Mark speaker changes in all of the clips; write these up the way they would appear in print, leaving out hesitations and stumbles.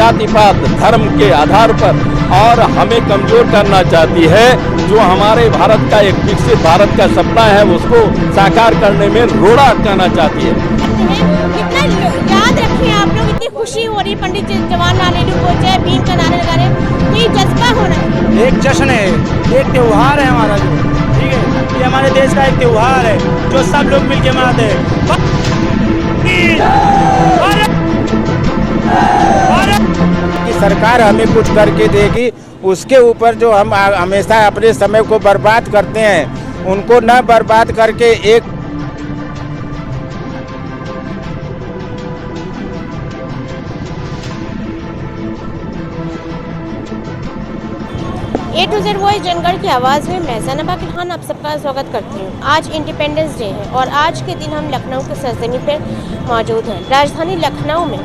Speaker 1: जाति पात धर्म के आधार पर और हमें कमजोर करना चाहती है। जो हमारे भारत का एक विकसित भारत का सपना है उसको साकार करने में रोड़ा अटकाना चाहती है।
Speaker 2: कितना याद रखिए आप लोग, इतनी खुशी हो रही, पंडित जवाहरलाल नेहरू को जय भीम का नारा लगा रहे हैं, ये जज्बा हो रहा है।
Speaker 3: एक जश्न है, एक त्योहार है हमारा, जो ठीक है, ये हमारे देश का एक त्योहार है जो सब लोग मिलके मनाते हैं।
Speaker 4: कि सरकार हमें कुछ करके देगी, उसके ऊपर जो हम हमेशा अपने समय को बर्बाद करते हैं उनको न बर्बाद करके एक
Speaker 2: A to Z voice Jangarh की आवाज़ में मैं ज़ैनबा खान आप सबका स्वागत करती हूँ। आज इंडिपेंडेंस डे है और आज के दिन हम लखनऊ के सरजमी पर मौजूद हैं। राजधानी लखनऊ में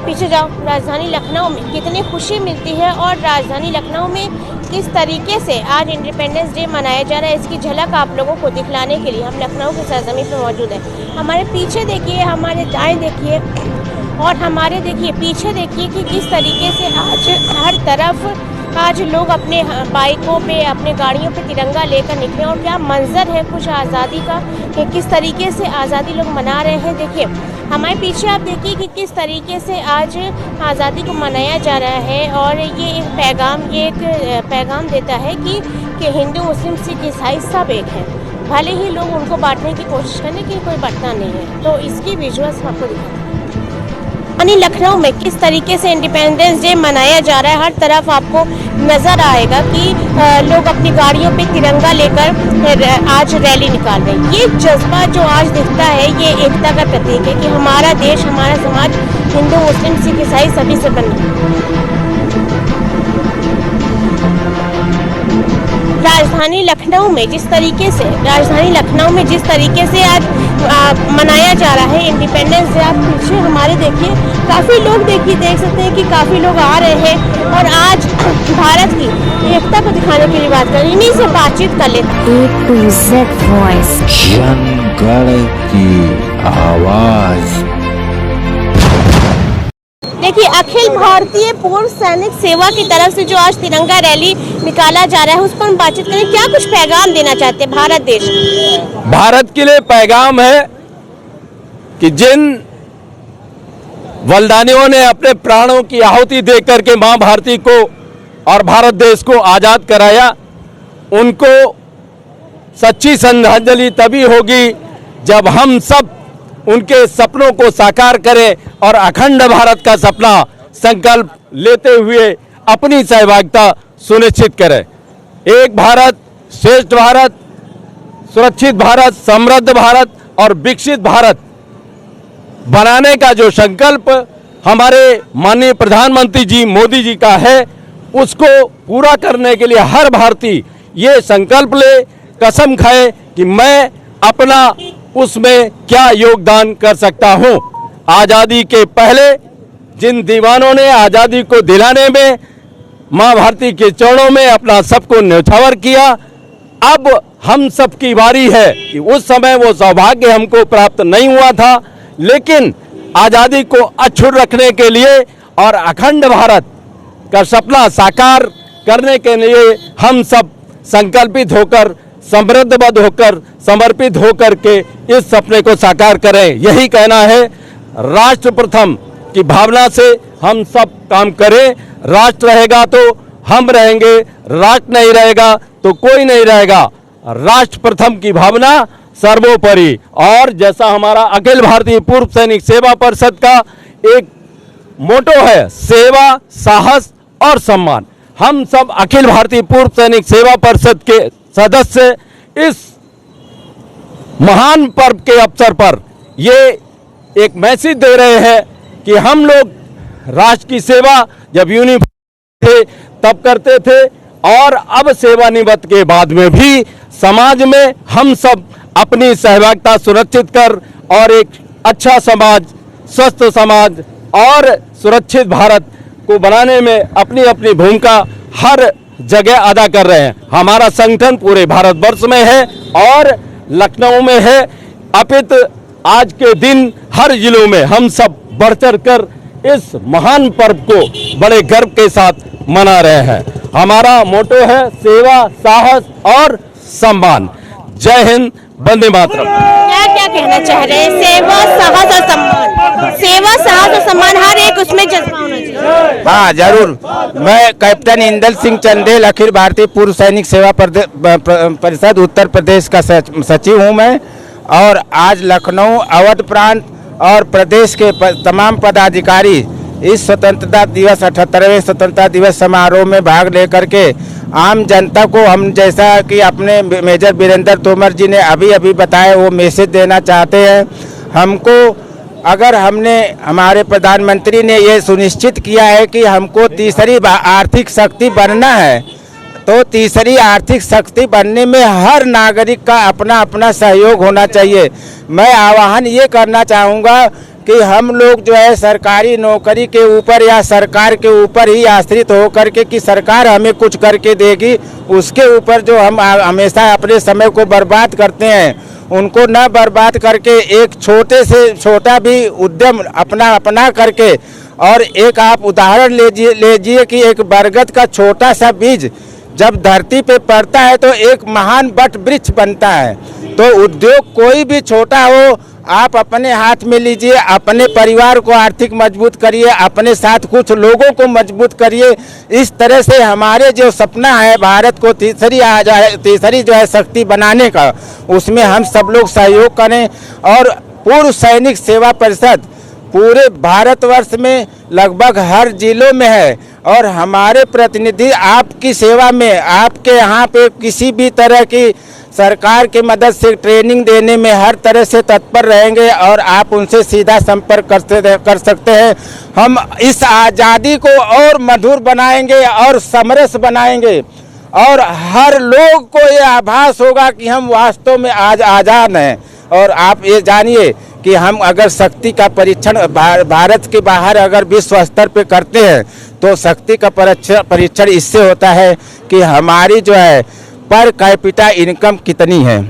Speaker 2: पीछे जाओ, राजधानी लखनऊ में कितनी खुशी मिलती है और राजधानी लखनऊ में किस तरीके से आज इंडिपेंडेंस डे मनाया जा रहा है, इसकी झलक आप लोगों को दिखलाने के लिए हम लखनऊ के सरजमी पर मौजूद हैं। हमारे पीछे देखिए, हमारे दाएँ देखिए और हमारे देखिए पीछे देखिए कि किस तरीके से आज हर तरफ आज लोग अपने बाइकों पे, अपने गाड़ियों पे तिरंगा लेकर निकले और क्या मंजर है कुछ आज़ादी का, कि किस तरीके से आज़ादी लोग मना रहे हैं। देखिए हमारे पीछे आप देखिए कि किस तरीके से आज आज़ादी को मनाया जा रहा है और ये एक पैगाम देता है कि हिंदू मुस्लिम सिख ईसाई सब एक हैं, भले ही लोग उनको बांटने की कोशिश करें कि कोई बांटना नहीं है। तो इसकी विजुअल्स आपको दिखाते हैं। लखनऊ में किस तरीके से इंडिपेंडेंस डे मनाया जा रहा है, हर तरफ आपको नज़र आएगा कि लोग अपनी गाड़ियों पे तिरंगा लेकर आज रैली निकाल रहे हैं। ये जज्बा जो आज दिखता है ये एकता का प्रतीक है कि हमारा देश, हमारा समाज हिंदू मुस्लिम सिख ईसाई सभी से बना। राजधानी लखनऊ में जिस तरीके से आज मनाया जा रहा है इंडिपेंडेंस डे, आप पीछे हमारे देखिए काफ़ी लोग देख सकते हैं कि काफ़ी लोग आ रहे हैं और आज भारत की एकता को दिखाने के लिए बात कर रहे हैं। इन्हीं से बातचीत कर लेते हैं।
Speaker 5: A to Z voice Jangarh की आवाज़।
Speaker 2: देखिए अखिल भारतीय पूर्व सैनिक सेवा की तरफ से जो आज तिरंगा रैली निकाला जा रहा है उस पर हम बातचीत करें। क्या कुछ पैगाम देना चाहते हैं भारत देश?
Speaker 1: भारत के लिए पैगाम है कि जिन बलिदानियों ने अपने प्राणों की आहुति दे करके मां भारती को और भारत देश को आज़ाद कराया, उनको सच्ची श्रद्धांजलि तभी होगी जब हम सब उनके सपनों को साकार करें और अखंड भारत का सपना संकल्प लेते हुए अपनी सहभागिता सुनिश्चित करें। एक भारत श्रेष्ठ भारत, सुरक्षित भारत, समृद्ध भारत और विकसित भारत बनाने का जो संकल्प हमारे माननीय प्रधानमंत्री जी मोदी जी का है, उसको पूरा करने के लिए हर भारतीय ये संकल्प ले, कसम खाए कि मैं अपना उसमें क्या योगदान कर सकता हूं। आज़ादी के पहले जिन दीवानों ने आज़ादी को दिलाने में मां भारती के चरणों में अपना सबको न्यौछावर किया, अब हम सब की बारी है कि उस समय वो सौभाग्य हमको प्राप्त नहीं हुआ था, लेकिन आज़ादी को अक्षुण्ण रखने के लिए और अखंड भारत का सपना साकार करने के लिए हम सब संकल्पित होकर, समृद्धबद्ध होकर, समर्पित होकर के इस सपने को साकार करें। यही कहना है। राष्ट्र प्रथम की भावना से हम सब काम करें। राष्ट्र रहेगा तो हम रहेंगे, राष्ट्र नहीं रहेगा तो कोई नहीं रहेगा। राष्ट्र प्रथम की भावना सर्वोपरि। और जैसा हमारा अखिल भारतीय पूर्व सैनिक सेवा परिषद का एक मोटो है, सेवा, साहस और सम्मान। हम सब अखिल भारतीय पूर्व सैनिक सेवा परिषद के सदस्य इस महान पर्व के अवसर पर ये एक मैसेज दे रहे हैं कि हम लोग राष्ट्र की सेवा जब यूनिफॉर्म थे तब करते थे और अब सेवानिवृत्त के बाद में भी समाज में हम सब अपनी सहभागिता सुनिश्चित कर और एक अच्छा समाज, स्वस्थ समाज और सुरक्षित भारत को बनाने में अपनी अपनी भूमिका हर जगह अदा कर रहे हैं। हमारा संगठन पूरे भारतवर्ष में है और लखनऊ में है। अपितु आज के दिन हर जिलों में हम सब बढ़ चढ़ कर इस महान पर्व को बड़े गर्व के साथ मना रहे हैं। हमारा मोटो है सेवा, साहस और सम्मान। जय हिंद, वंदे मातरम।
Speaker 2: क्या क्या कहना चाह रहे हैं? सेवा, साहस और सम्मान, सेवा, साहस और सम्मान, हर एक उसमें जज्बा होना चाहिए।
Speaker 4: हाँ जरूर। मैं कैप्टन इंदल सिंह चंदेल, अखिल भारतीय पूर्व सैनिक सेवा परिषद उत्तर प्रदेश का सचिव हूँ मैं। और आज लखनऊ, अवध प्रांत और प्रदेश के तमाम पदाधिकारी इस स्वतंत्रता दिवस 78वें स्वतंत्रता दिवस समारोह में भाग लेकर के आम जनता को हम, जैसा कि अपने मेजर वीरेंद्र तोमर जी ने अभी बताया, वो मैसेज देना चाहते हैं। हमको, अगर हमारे प्रधानमंत्री ने ये सुनिश्चित किया है कि हमको तीसरी आर्थिक शक्ति बनना है, तो तीसरी आर्थिक शक्ति बनने में हर नागरिक का अपना अपना सहयोग होना चाहिए। मैं आह्वान ये करना चाहूँगा कि हम लोग जो है सरकारी नौकरी के ऊपर या सरकार के ऊपर ही आश्रित होकर के कि सरकार हमें कुछ करके देगी, उसके ऊपर जो हम हमेशा अपने समय को बर्बाद करते हैं, उनको न बर्बाद करके एक छोटे से छोटा भी उद्यम अपना करके, और एक आप उदाहरण लीजिए कि एक बरगद का छोटा सा बीज जब धरती पे पड़ता है तो एक महान वट वृक्ष बनता है। तो उद्योग कोई भी छोटा हो, आप अपने हाथ में लीजिए, अपने परिवार को आर्थिक मजबूत करिए, अपने साथ कुछ लोगों को मजबूत करिए। इस तरह से हमारे जो सपना है भारत को तीसरी जो है शक्ति बनाने का, उसमें हम सब लोग सहयोग करें। और पूर्व सैनिक सेवा परिषद पूरे भारतवर्ष में लगभग हर जिलों में है, और हमारे प्रतिनिधि आपकी सेवा में, आपके यहाँ पे किसी भी तरह की सरकार की मदद से ट्रेनिंग देने में हर तरह से तत्पर रहेंगे, और आप उनसे सीधा संपर्क कर सकते हैं। हम इस आज़ादी को और मधुर बनाएंगे और समरस बनाएंगे, और हर लोग को ये आभास होगा कि हम वास्तव में आज आज़ाद हैं। और आप ये जानिए कि हम अगर शक्ति का परीक्षण भारत के बाहर अगर विश्व स्तर पे करते हैं, तो शक्ति का परीक्षण इससे होता है कि हमारी जो है पर कैपिटा इनकम कितनी है।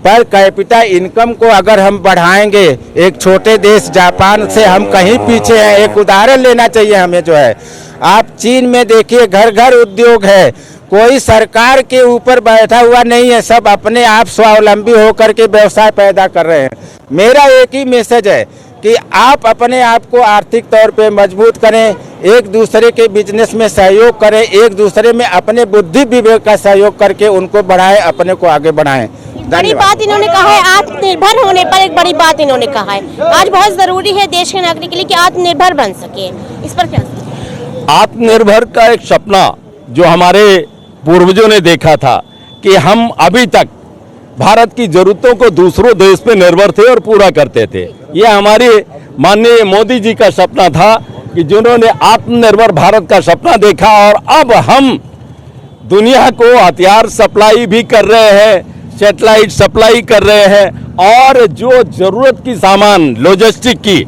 Speaker 4: पर कैपिटा इनकम को अगर हम बढ़ाएंगे, एक छोटे देश जापान से हम कहीं पीछे हैं। एक उदाहरण लेना चाहिए हमें जो है, आप चीन में देखिए, घर घर उद्योग है, कोई सरकार के ऊपर बैठा हुआ नहीं है, सब अपने आप स्वावलंबी होकर के व्यवसाय पैदा कर रहे हैं। मेरा एक ही मैसेज है कि आप अपने आप को आर्थिक तौर पे मजबूत करें, एक दूसरे के बिजनेस में सहयोग करें, एक दूसरे में अपने बुद्धि विवेक का सहयोग करके उनको बढ़ाएं, अपने को आगे बढ़ाएं।
Speaker 2: बड़ी बात इन्होंने कहा है, आत्मनिर्भर होने पर एक बड़ी बात इन्होंने कहा है। आज बहुत जरूरी है देश के नागरिक के लिए कि आत्मनिर्भर बन सके, इस पर क्या?
Speaker 1: आत्मनिर्भर का एक सपना जो हमारे पूर्वजों ने देखा था कि हम अभी तक भारत की जरूरतों को दूसरों देश पे निर्भर थे और पूरा करते थे। ये हमारे माननीय मोदी जी का सपना था कि जिन्होंने आत्मनिर्भर भारत का सपना देखा, और अब हम दुनिया को हथियार सप्लाई भी कर रहे हैं, सैटेलाइट सप्लाई कर रहे हैं, और जो जरूरत की सामान लॉजिस्टिक की,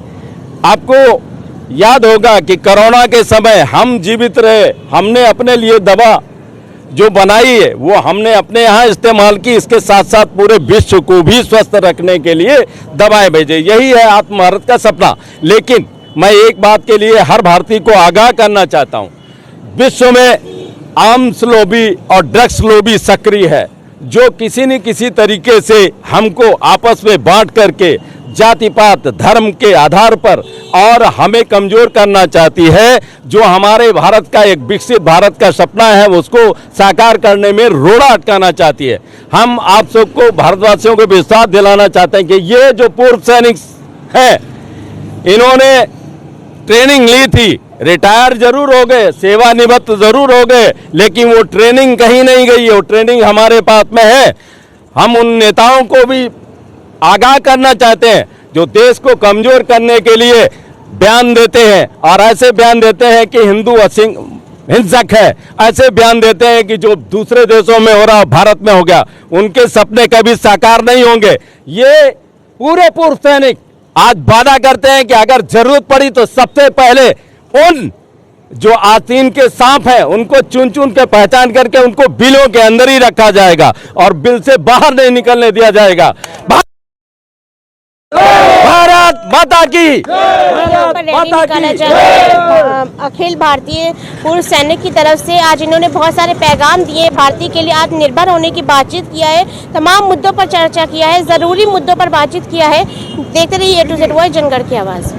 Speaker 1: आपको याद होगा कि कोरोना के समय हम जीवित रहे, हमने अपने लिए दवा जो बनाई है वो हमने अपने यहाँ इस्तेमाल की, इसके साथ साथ पूरे विश्व को भी स्वस्थ रखने के लिए दवाएं भेजे। यही है आत्म भारत का सपना। लेकिन मैं एक बात के लिए हर भारतीय को आगाह करना चाहता हूँ, विश्व में आर्म्स लॉबी और ड्रग्स लॉबी सक्रिय है, जो किसी न किसी तरीके से हमको आपस में बांट करके जाति पात धर्म के आधार पर और हमें कमजोर करना चाहती है। जो हमारे भारत का एक विकसित भारत का सपना है उसको साकार करने में रोड़ा अटकाना चाहती है। हम आप सबको भारतवासियों को विश्वास दिलाना चाहते हैं कि ये जो पूर्व सैनिक हैं, इन्होंने ट्रेनिंग ली थी, रिटायर जरूर हो गए, सेवानिवृत्त जरूर हो गए, लेकिन वो ट्रेनिंग कहीं नहीं गई है, वो ट्रेनिंग हमारे पास में है। हम उन नेताओं को भी आगाह करना चाहते हैं जो देश को कमजोर करने के लिए बयान देते हैं, और ऐसे बयान देते हैं कि हिंदू हिंसक है, ऐसे बयान देते हैं कि जो दूसरे देशों में हो रहा भारत में हो गया, उनके सपने कभी साकार नहीं होंगे। ये पूरे पूर्व सैनिक आज वादा करते हैं कि अगर जरूरत पड़ी तो सबसे पहले उन जो आस्तीन के सांप हैं उनको चुन चुन के पहचान करके उनको बिलों के अंदर ही रखा जाएगा और बिल से बाहर नहीं निकलने दिया जाएगा। भारत भारत माता की।
Speaker 2: पर रैली निकाला जा रहा है अखिल भारतीय पूर्व सैनिक की तरफ से। आज इन्होंने बहुत सारे पैगाम दिए, भारतीय के लिए आत्मनिर्भर होने की बातचीत किया है, तमाम मुद्दों पर चर्चा किया है, जरूरी मुद्दों पर बातचीत किया है। देखते रहिए A to Z वॉइस जनगण की आवाज़।